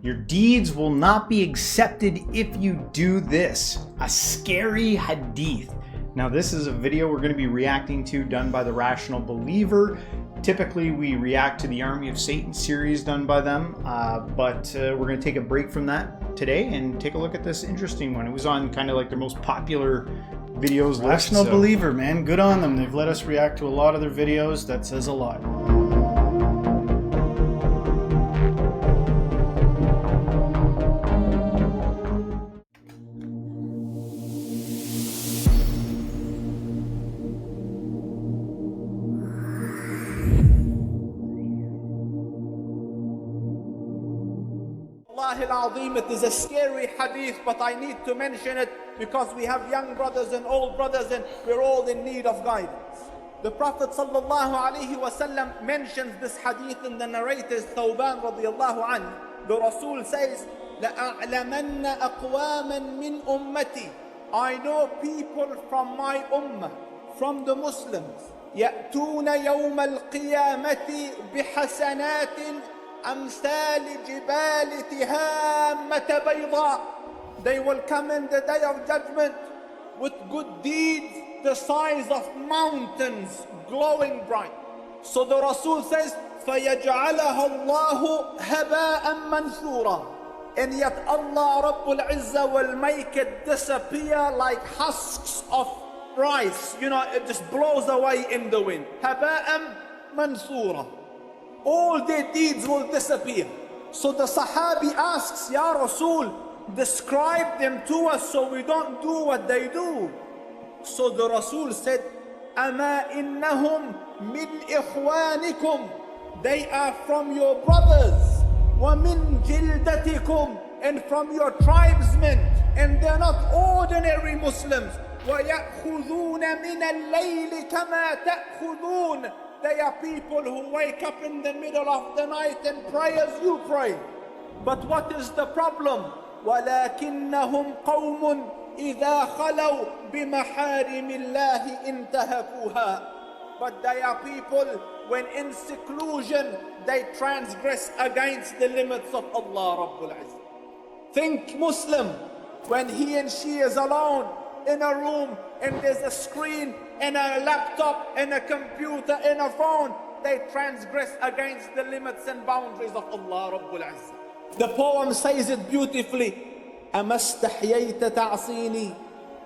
Your deeds will not be accepted if you do this. A scary hadith. Now this is a video we're going to be reacting to, done by The Rational Believer. Typically we react to the Army of Satan series done by them, but we're going to take a break from that today and take a look at this interesting one. It was on kind of like their most popular videos. Rational Believer, man, good on them. They've let us react to a lot of their videos. That says a lot. It is a scary hadith, but I need to mention it because we have young brothers and old brothers and we're all in need of guidance. The Prophet ﷺ mentions this hadith in the narrators, Thawban radiallahu anhu. The Rasul says, لَأَعْلَمَنَّ أَقْوَامًا مِّنْ أُمَّتِي. I know people from my ummah, from the Muslims, يَأْتُونَ يَوْمَ الْقِيَامَةِ بِحَسَنَاتٍ أمثال جبال تهامة بيضاء. They will come in the day of judgment with good deeds the size of mountains, glowing bright. So the Rasul says, فَيَجْعَلَهَا اللَّهُ هَبَاءً مَنْثُورًا. And yet Allah Rabbul Izzah will make it disappear like husks of rice. You know, it just blows away in the wind. هَبَاءً مَنْثُورًا. All their deeds will disappear. So the Sahabi asks, Ya Rasul, describe them to us so we don't do what they do. So the Rasul said, أَمَا إِنَّهُمْ مِنْ إِخْوَانِكُمْ. They are from your brothers. وَمِنْ جِلْدَتِكُمْ. And from your tribesmen. And they're not ordinary Muslims. وَيَأْخُذُونَ مِنَ اللَّيْلِ كَمَا تَأْخُذُونَ. They are people who wake up in the middle of the night and pray as you pray. But what is the problem? وَلَكِنَّهُمْ قَوْمٌ إِذَا خَلَوْا بِمَحَارِمِ اللَّهِ انْتَهَكُوهَا. But they are people, when in seclusion, they transgress against the limits of Allah Rabbul Izzah. Think Muslim, when he and she is alone in a room and there's a screen and a laptop and a computer and a phone, they transgress against the limits and boundaries of Allah Rabbul Izzah. The poem says it beautifully. أما استحييت تعصيني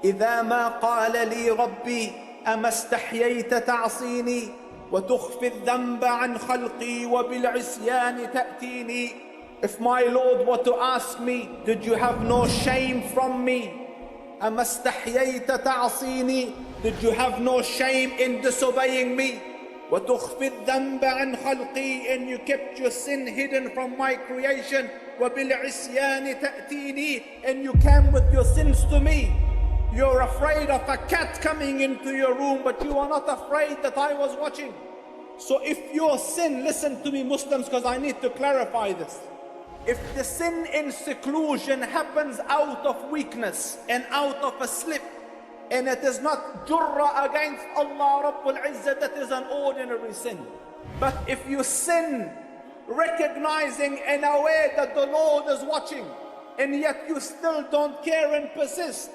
إذا ما قال لي ربي أما استحييت تعصيني وتخفي الذنب عن خلقي وبالعصيان تأتيني. If my Lord were to ask me, did you have no shame from me? أما استحييت تعصيني. Did you have no shame in disobeying me? وتخفي الذنب عن خلقي. And you kept your sin hidden from my creation. وبالعصيان تأتيني. And you came with your sins to me. You're afraid of a cat coming into your room, but you are not afraid that I was watching. So if your sin, listen to me Muslims, because I need to clarify this. If the sin in seclusion happens out of weakness and out of a slip, and it is not jurra against Allah Rabbul Izzah, that is an ordinary sin. But if you sin recognizing and aware that the Lord is watching, and yet you still don't care and persist,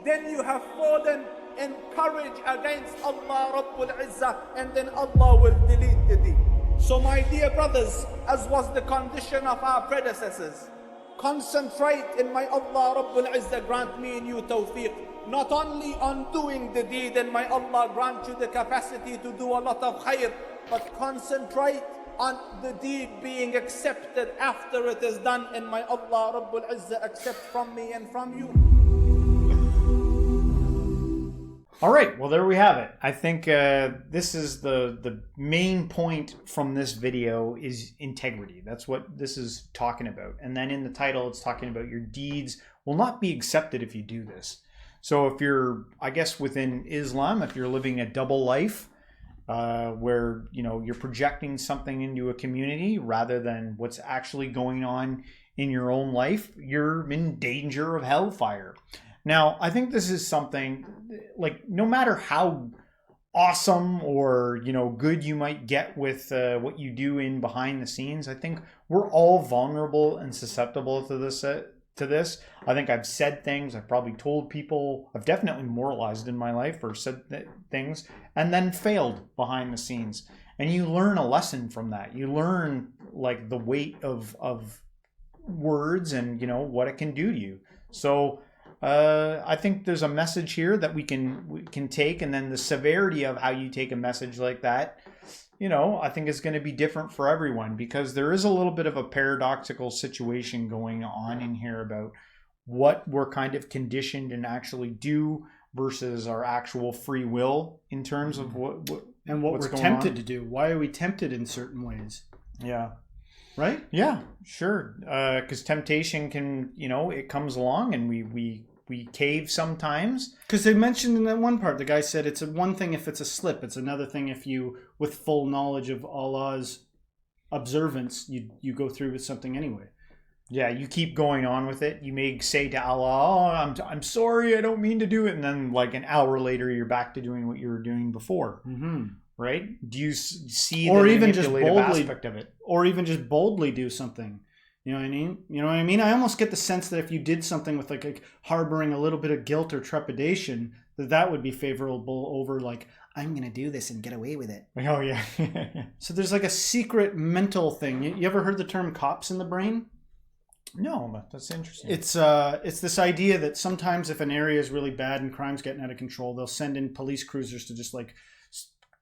then you have fallen in courage against Allah Rabbul Izzah, and then Allah will delete the deed. So my dear brothers, as was the condition of our predecessors, concentrate in my Allah Rabbul Izzah grant me and you tawfiq, not only on doing the deed, and may Allah grant you the capacity to do a lot of khair, but concentrate on the deed being accepted after it is done, and may Allah Rabbul Izzah accept from me and from you. All right, well, there we have it. I think this is the main point from this video is integrity. That's what this is talking about. And then in the title, it's talking about your deeds will not be accepted if you do this. So if you're, I guess within Islam, if you're living a double life where, you know, you're projecting something into a community rather than what's actually going on in your own life, you're in danger of hellfire. Now, I think this is something, like, no matter how awesome or, you know, good you might get with what you do in behind the scenes. I think we're all vulnerable and susceptible to this. I think I've said things, I've probably told people, I've definitely moralized in my life or said things and then failed behind the scenes. And you learn a lesson from that. You learn like the weight of words and, you know, what it can do to you. So I think there's a message here that we can take, and then the severity of how you take a message like that, you know, I think is going to be different for everyone, because there is a little bit of a paradoxical situation going on in here about what we're kind of conditioned and actually do versus our actual free will in terms of what we're tempted to do. Why are we tempted in certain ways? Yeah. Right? Yeah, sure. Because temptation can, you know, it comes along and we cave sometimes. Because they mentioned in that one part, the guy said it's one thing if it's a slip. It's another thing if you, with full knowledge of Allah's observance, you go through with something anyway. Yeah, you keep going on with it. You may say to Allah, oh, I'm sorry, I don't mean to do it. And then like an hour later, you're back to doing what you were doing before. Mm-hmm. Right? Do you see or the even just manipulative boldly, aspect of it? Or even just boldly do something. You know what I mean? You know what I mean? I almost get the sense that if you did something with like harboring a little bit of guilt or trepidation, that would be favorable over like, I'm going to do this and get away with it. Oh, yeah. So there's like a secret mental thing. You ever heard the term cops in the brain? No, that's interesting. It's this idea that sometimes if an area is really bad and crime's getting out of control, they'll send in police cruisers to just like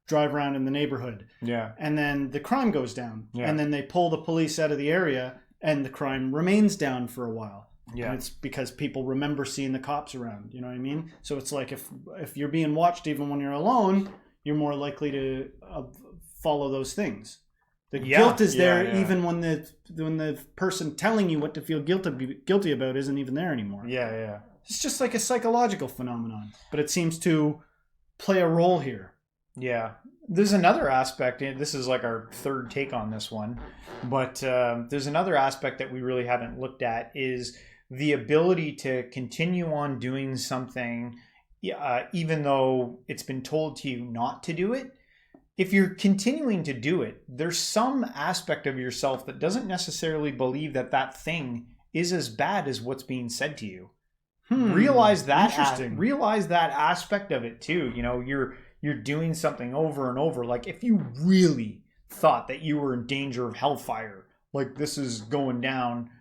drive around in the neighborhood. Yeah. And then the crime goes down. Yeah. And then they pull the police out of the area and the crime remains down for a while. Yeah. And it's because people remember seeing the cops around. You know what I mean? So it's like if you're being watched even when you're alone, you're more likely to follow those things. The guilt is there even when the person telling you what to feel guilty about isn't even there anymore. Yeah, yeah. It's just like a psychological phenomenon, but it seems to play a role here. Yeah. There's another aspect, and this is like our third take on this one, but there's another aspect that we really haven't looked at is the ability to continue on doing something even though it's been told to you not to do it. If you're continuing to do it, there's some aspect of yourself that doesn't necessarily believe that that thing is as bad as what's being said to you. Realize that aspect of it too. You know, you're doing something over and over. Like if you really thought that you were in danger of hellfire, like this is going down,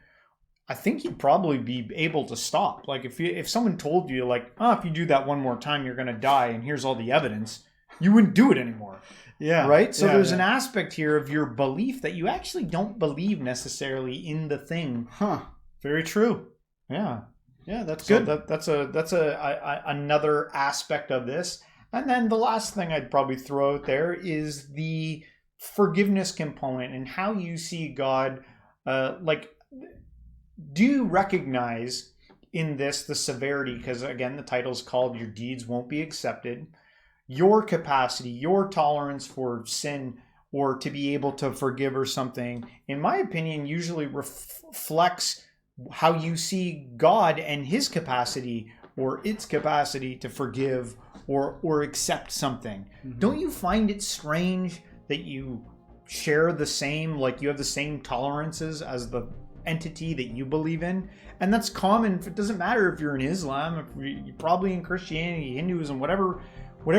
I think you'd probably be able to stop. Like if someone told you like, oh, if you do that one more time, you're going to die, and here's all the evidence, you wouldn't do it anymore. Yeah. Right? So there's an aspect here of your belief that you actually don't believe necessarily in the thing. Huh. Very true. Yeah. Yeah, that's good. So that's another aspect of this. And then the last thing I'd probably throw out there is the forgiveness component and how you see God. Do you recognize in this the severity? Because again, the title's called "Your Deeds Won't Be Accepted." Your capacity, your tolerance for sin or to be able to forgive or something, in my opinion, usually reflects how you see God and his capacity or its capacity to forgive or accept something. Mm-hmm. Don't you find it strange that you share the same, like you have the same tolerances as the entity that you believe in? And that's common. It doesn't matter if you're in Islam, if you're probably in Christianity, Hinduism, whatever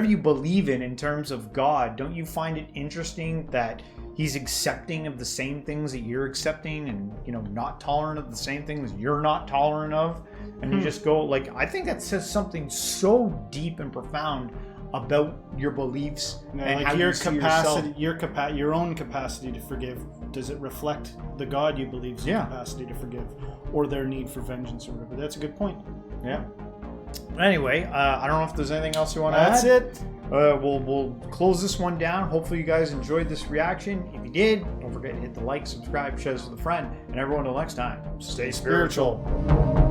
you believe in terms of God. Don't you find it interesting that he's accepting of the same things that you're accepting and, you know, not tolerant of the same things you're not tolerant of? And you just go, like, I think that says something so deep and profound about your beliefs and like how your you see capacity, yourself. your own capacity to forgive. Does it reflect the God you believe's capacity to forgive, or their need for vengeance or whatever? That's a good point. Yeah. But anyway, I don't know if there's anything else you want to add. That's it. We'll close this one down. Hopefully you guys enjoyed this reaction. If you did, don't forget to hit the like, subscribe, share this with a friend, and everyone until next time, stay spiritual.